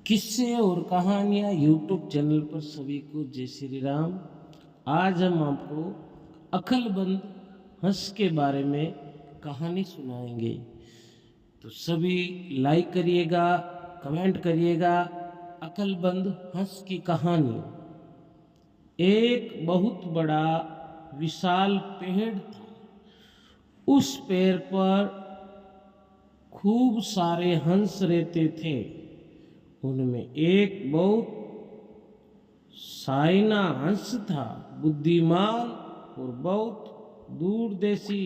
किस्से और कहानियाँ यूट्यूब चैनल पर सभी को जय श्री राम। आज हम आपको अकलमंद हंस के बारे में कहानी सुनाएंगे। तो सभी लाइक करिएगा, कमेंट करिएगा। अकलमंद हंस की कहानी। एक बहुत बड़ा विशाल पेड़ था। उस पेड़ पर खूब सारे हंस रहते थे। उनमें एक बहुत साइना हंस था, बुद्धिमान और बहुत दूरदेशी।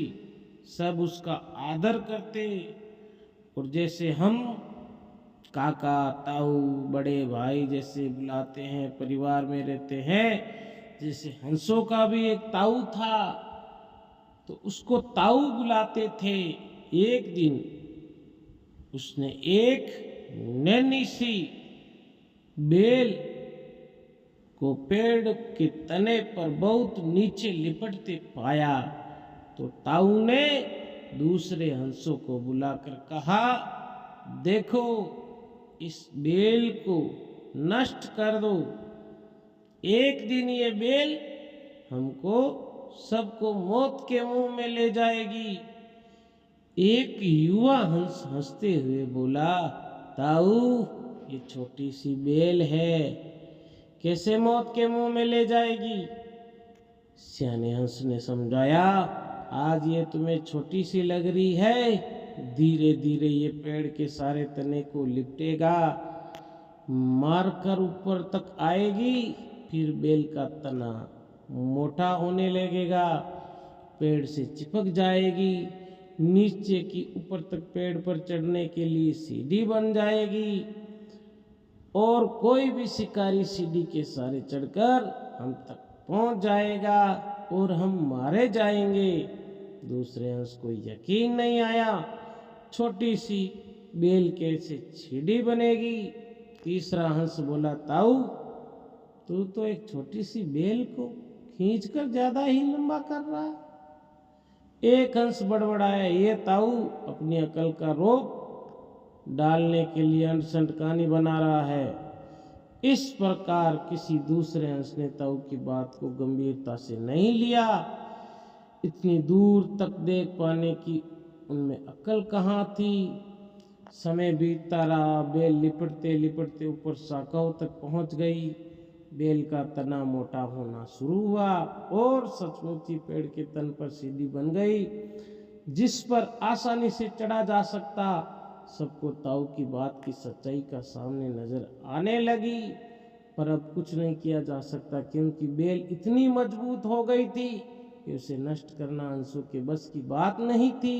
सब उसका आदर करते और जैसे हम काका ताऊ बड़े भाई जैसे बुलाते हैं, परिवार में रहते हैं, जैसे हंसों का भी एक ताऊ था तो उसको ताऊ बुलाते थे। एक दिन उसने एक नन्ही सी बेल को पेड़ के तने पर बहुत नीचे लिपटते पाया तो ताऊ ने दूसरे हंसों को बुलाकर कहा, देखो इस बेल को नष्ट कर दो। एक दिन ये बेल हमको सबको मौत के मुंह में ले जाएगी। एक युवा हंस हंसते हुए बोला, ताऊ ये छोटी सी बेल है, कैसे मौत के मुंह में ले जाएगी। सियाने हंस ने समझाया, आज ये तुम्हें छोटी सी लग रही है, धीरे धीरे ये पेड़ के सारे तने को लिपटेगा, मारकर ऊपर तक आएगी, फिर बेल का तना मोटा होने लगेगा, पेड़ से चिपक जाएगी, नीचे की ऊपर तक पेड़ पर चढ़ने के लिए सीढ़ी बन जाएगी और कोई भी शिकारी सीढ़ी के सारे चढ़कर हम तक पहुंच जाएगा और हम मारे जाएंगे। दूसरे हंस को यकीन नहीं आया, छोटी सी बेल कैसे सीढ़ी बनेगी। तीसरा हंस बोला, ताऊ तू तो एक छोटी सी बेल को खींचकर ज्यादा ही लंबा कर रहा है। एक हंस बड़बड़ाया, ये ताऊ अपनी अकल का रोप डालने के लिए अनसंट कहानी बना रहा है। इस प्रकार किसी दूसरे हंस ने ताऊ की बात को गंभीरता से नहीं लिया। इतनी दूर तक देख पाने की उनमें अकल कहाँ थी। समय बीतता रहा, बेल लिपटते लिपटते ऊपर शाखाओं तक पहुंच गई। बेल का तना मोटा होना शुरू हुआ और सचमुच ही पेड़ के तन पर सीढ़ी बन गई जिस पर आसानी से चढ़ा जा सकता। सबको ताऊ की बात की सच्चाई का सामने नजर आने लगी, पर अब कुछ नहीं किया जा सकता क्योंकि बेल इतनी मजबूत हो गई थी कि उसे नष्ट करना हंसों के बस की बात नहीं थी।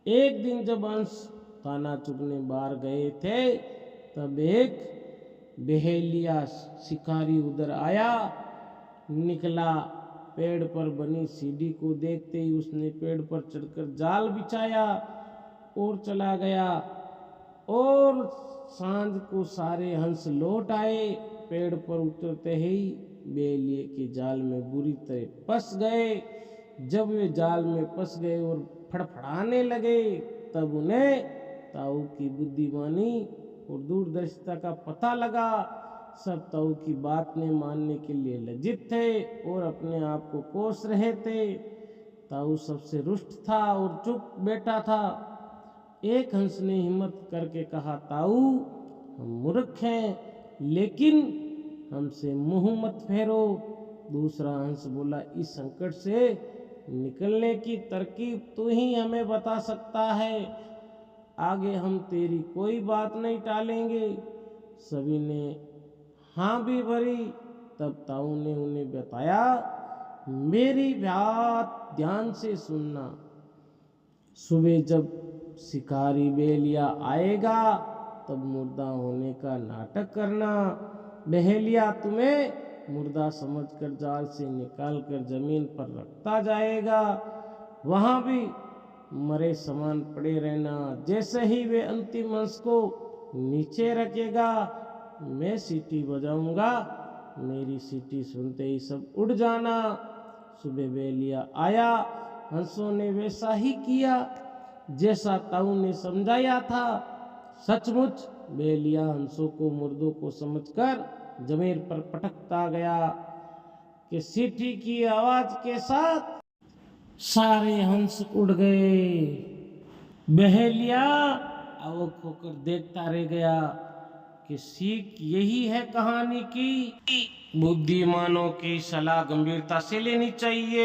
एक दिन जब हंस दाना चुगने बाहर गए थे तब एक बहेलिया शिकारी उधर आया निकला। पेड़ पर बनी सीढ़ी को देखते ही उसने पेड़ पर चढ़कर जाल बिछाया और चला गया और सांझ को सारे हंस लौट आए। पेड़ पर उतरते ही बेलिए के जाल में बुरी तरह फंस गए। जब वे जाल में फंस गए और फड़फड़ाने लगे तब उन्हें ताऊ की बुद्धिमानी और दूरदर्शिता का पता लगा। सब ताऊ की बात ने मानने के लिए लज्जित थे और अपने आप को कोस रहे थे। ताऊ सबसे रुष्ट था और चुप बैठा था। एक हंस ने हिम्मत करके कहा, ताऊ हम मूर्ख हैं लेकिन हमसे मुंह मत फेरो। दूसरा हंस बोला, इस संकट से निकलने की तरकीब तू ही हमें बता सकता है, आगे हम तेरी कोई बात नहीं टालेंगे। सभी ने हाँ भी भरी। तब ताऊ ने उन्हें बताया, मेरी बात ध्यान से सुनना। सुबह जब शिकारी बेलिया आएगा तब मुर्दा होने का नाटक करना। बहेलिया तुम्हें मुर्दा समझकर जाल से निकालकर जमीन पर रखता जाएगा, वहां भी मरे समान पड़े रहना। जैसे ही वे अंतिम हंस को नीचे रखेगा मैं सीटी बजाऊंगा, मेरी सीटी सुनते ही सब उड़ जाना। सुबह बेलिया आया, हंसों ने वैसा ही किया जैसा ताऊ ने समझाया था। सचमुच बेलिया हंसों को मुर्दों को समझकर जमीन पर पटकता गया कि सीटी की आवाज के साथ सारे हंस उड़ गए। बहेलिया अवक होकर देखता रह गया कि सीख यही है कहानी की, बुद्धिमानों की सलाह गंभीरता से लेनी चाहिए।